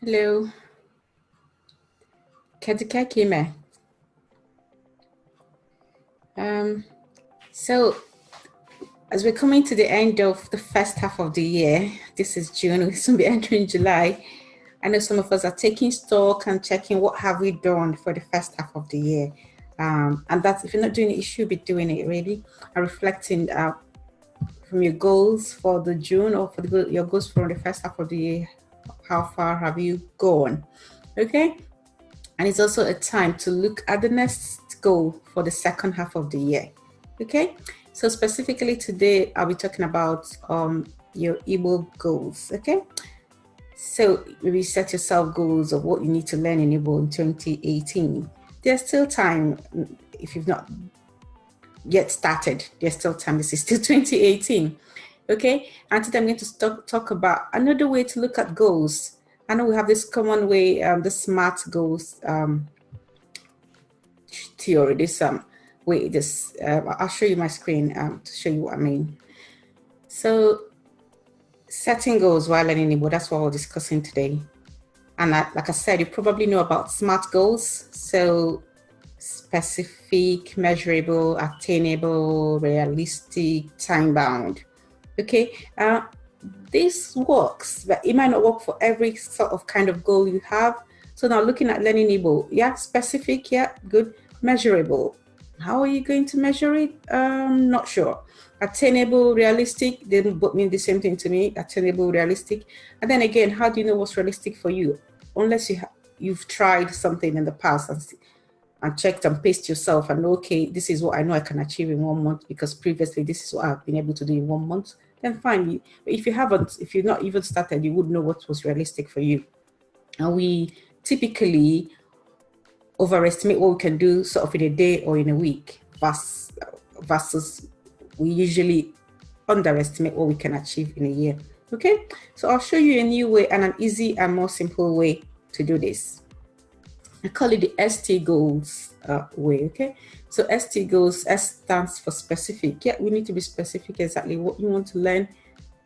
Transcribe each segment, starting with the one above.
Hello. Katika Kime. So as we're coming to the end of the first half of the year, this is June, we'll soon be entering July. I know some of us are taking stock and checking what have we done for the first half of the year. And that's, if you're not doing it, you should be doing it really. And reflecting from your goals for the June or for your goals from the first half of the year, how far have you gone? Okay. And it's also a time to look at the next goal for the second half of the year. Okay. So specifically today, I'll be talking about your Igbo goals. Okay. So maybe set yourself goals of what you need to learn in Igbo in 2018. There's still time if you've not yet started. There's still time. This is still 2018. Okay. And today I'm going to talk about another way to look at goals. I know we have this common way, the SMART goals theory. This I'll show you my screen to show you what I mean. So setting goals while learning Igbo, that's what we're discussing today. And like I said, you probably know about SMART goals. So specific, measurable, attainable, realistic, time-bound. Okay. This works, but it might not work for every sort of kind of goal you have. So now looking at learning Igbo, yeah, specific, yeah, good. Measurable, how are you going to measure it? Not sure. Attainable, realistic, they both mean the same thing to me. Attainable, realistic. And then again, how do you know what's realistic for you? Unless you've tried something in the past and checked and paced yourself and okay, this is what I know I can achieve in 1 month because previously this is what I've been able to do in 1 month. Then fine. But if you've not even started, you wouldn't know what was realistic for you. And we typically overestimate what we can do sort of in a day or in a week versus we usually underestimate what we can achieve in a year. Okay, so I'll show you a new way and an easy and more simple way to do this. I call it the ST goals way. Okay, so ST goals, S stands for specific. Yeah, we need to be specific exactly what you want to learn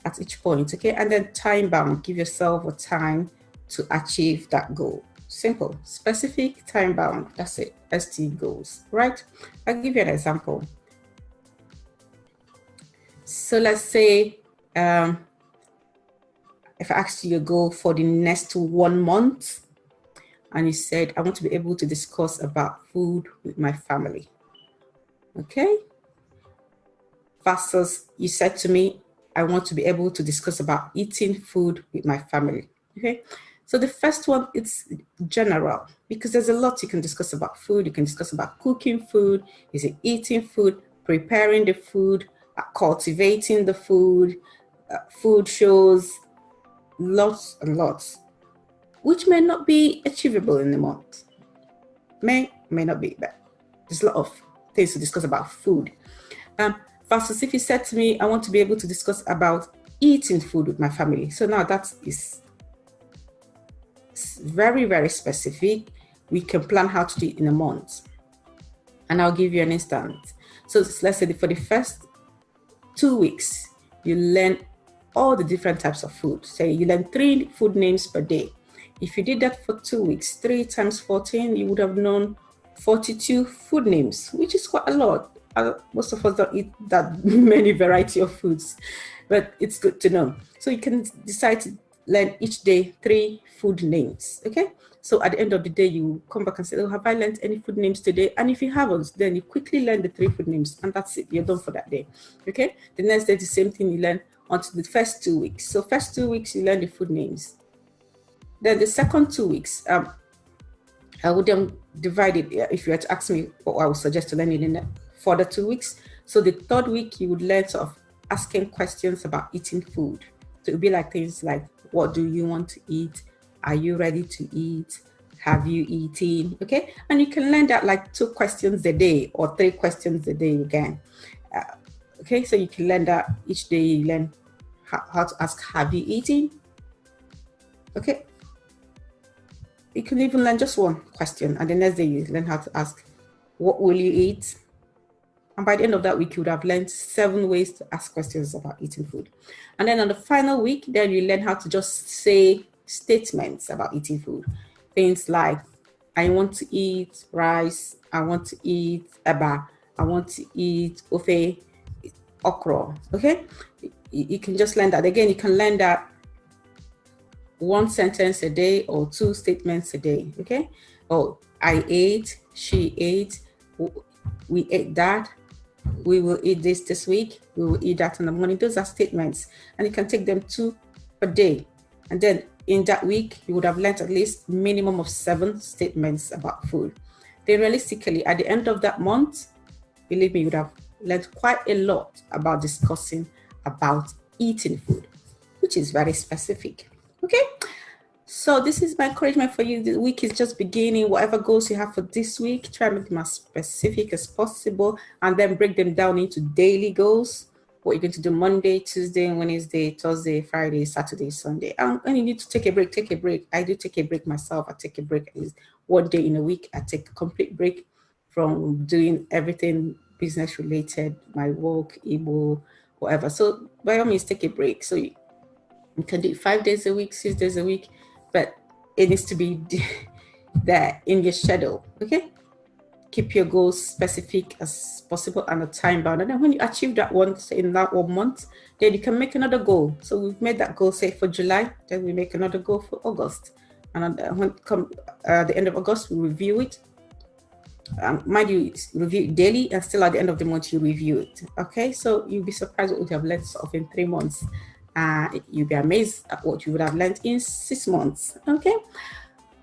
at each point. Okay, and then time bound, give yourself a time to achieve that goal. Simple, specific, time bound. That's it. ST goals, right? I'll give you an example. So let's say if I asked you your goal for the next 1 month, and you said, I want to be able to discuss about food with my family. Okay? Versus you said to me, I want to be able to discuss about eating food with my family. Okay? So the first one, it's general because there's a lot you can discuss about food. You can discuss about cooking food, is it eating food, preparing the food, cultivating the food, food shows, lots and lots, which may not be achievable in a month. May not be, but there's a lot of things to discuss about food. Versus if you said to me, I want to be able to discuss about eating food with my family. So now that is very, very specific. We can plan how to do it in a month. And I'll give you an instance. So let's say for the first 2 weeks, you learn all the different types of food. Say you learn 3 food names per day. If you did that for 2 weeks, 3 times 14, you would have known 42 food names, which is quite a lot. Most of us don't eat that many variety of foods, but it's good to know. So you can decide to learn each day 3 food names, okay? So at the end of the day, you come back and say, oh, have I learned any food names today? And if you haven't, then you quickly learn the 3 food names and that's it, you're done for that day, okay? The next day, the same thing you learn until the first 2 weeks. So first 2 weeks, you learn the food names. Then the second 2 weeks, I would then divide it, if you were to ask me what I would suggest to learn in the further 2 weeks. So the third week, you would learn sort of asking questions about eating food. So it would be like things like, what do you want to eat? Are you ready to eat? Have you eaten? Okay. And you can learn that like 2 questions a day or 3 questions a day again. Okay. So you can learn that each day you learn how to ask, have you eaten? Okay. You can even learn just 1 question. And the next day you learn how to ask, what will you eat? And by the end of that week, you would have learned 7 ways to ask questions about eating food. And then on the final week, then you learn how to just say statements about eating food. Things like, I want to eat rice, I want to eat eba, I want to eat ofe, okra, okay? You can just learn that. Again, you can learn that one sentence a day or two statements a day, okay? Oh, I ate, she ate, we ate that, we will eat this week, we will eat that in the morning. Those are statements, and you can take them 2 per day. And then in that week, you would have learned at least minimum of 7 statements about food. Then realistically, at the end of that month, believe me, you would have learned quite a lot about discussing about eating food, which is very specific. Okay, so this is my encouragement for you. The week is just beginning. Whatever goals you have for this week, try to make them as specific as possible, and then break them down into daily goals. What you're going to do Monday, Tuesday, Wednesday, Thursday, Friday, Saturday, Sunday. And you need to take a break, take a break. I do take a break myself. I take a break at least one day in a week. I take a complete break from doing everything business related, my work, Igbo, whatever. So by all means, take a break. So you can do it 5 days a week, 6 days a week, but it needs to be there in your schedule, okay? Keep your goals specific as possible and a time bound. And then when you achieve that one, say in that 1 month, then you can make another goal. So we've made that goal, say for July, then we make another goal for August. And when come the end of August, we review it. Mind you, review it daily, and still at the end of the month, you review it. Okay, so you'll be surprised what you have learned sort of in 3 months. You'll be amazed at what you would have learned in 6 months. Okay.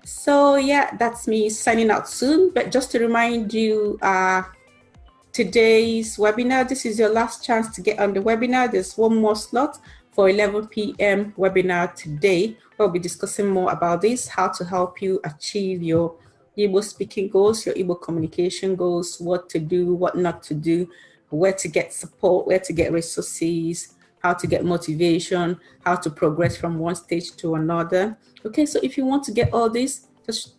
So yeah, that's me signing out soon. But just to remind you, today's webinar, this is your last chance to get on the webinar. There's one more slot for 11 p.m. webinar today. We'll be discussing more about this, how to help you achieve your Igbo speaking goals, your Igbo communication goals, what to do, what not to do, where to get support, where to get resources, how to get motivation, how to progress from one stage to another. Okay, so if you want to get all this, just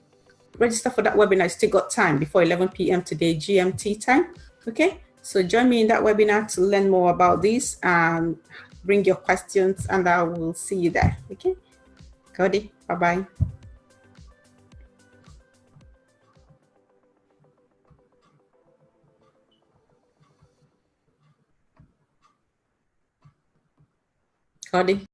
register for that webinar. You still got time before 11 p.m. today, GMT time. Okay, so join me in that webinar to learn more about this and bring your questions, and I will see you there. Okay, Cody, bye-bye. Cody.